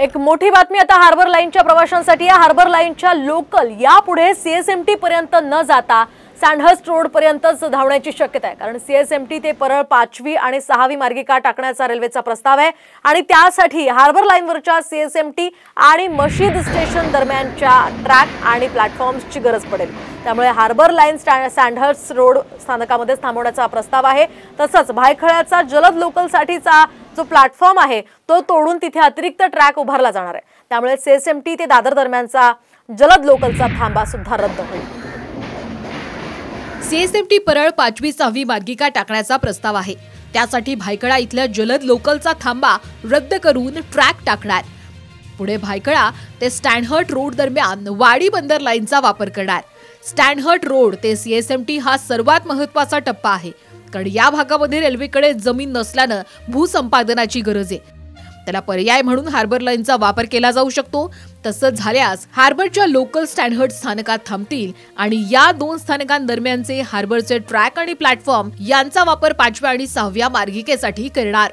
एक मोठी बातमी आता हार्बर लाईनच्या प्रवाशांसाठी आहे। हार्बर लाईनच्या लोकल यापुढे सीएसएमटी पर्यंत न जाता सँडहर्स्ट रोड पर्यंतच धावण्याची शक्यता आहे, कारण सीएसएमटी ते परळ 5वी आणि 6वी मार्गिका टाकण्याचा रेल्वेचा प्रस्ताव आहे आणि त्यासाठी हार्बर लाईनवरच्या सीएसएमटी आणि मशीद स्टेशन दरम्यानच्या ट्रॅक आणि प्लॅटफॉर्म्सची गरज पडेल। त्यामुळे हार्बर लाईन सँडहर्स्ट रोड स्थानकामध्ये थांबवण्याचा प्रस्ताव आहे। तसंच भायखळ्याचा जलद लोकलसाठीचा जो प्लॅटफॉर्म आहे तो तोडून तिथे अतिरिक्त ट्रॅक उभारला जाणार आहे। त्यामुळे सीएसएमटी ते दादर दरम्यानचा जलद लोकलचा थांबा सुद्धा रद्द होईल। सीएसएमटी परळ 5वी 6वी मार्गिका टाकण्याचा प्रस्ताव आहे। त्यासाठी भायखळा इथल्या जलद लोकलचा थांबा रद्द करून ट्रॅक टाकणार। पुढे भायखळा ते स्टँडहर्ट रोड दरम्यान वाडी बंदर लाईनचा वापर करणार। स्टँडहर्ट रोड ते सीएसएमटी हा सर्वात महत्त्वाचा टप्पा आहे, कारण या भागामध्ये रेल्वेकडे जमीन नसल्यानं भूसंपादनाची गरज आहे। त्याला पर्याय म्हणून हार्बर लाईनचा वापर केला जाऊ शकतो। तसंच झाल्यास हार्बरच्या लोकल स्टँडहर्ट स्थानकात थांबतील आणि या दोन स्थानकांदरम्यानचे हार्बरचे ट्रॅक आणि प्लॅटफॉर्म यांचा वापर 5व्या आणि 6व्या मार्गिकेसाठी करणार।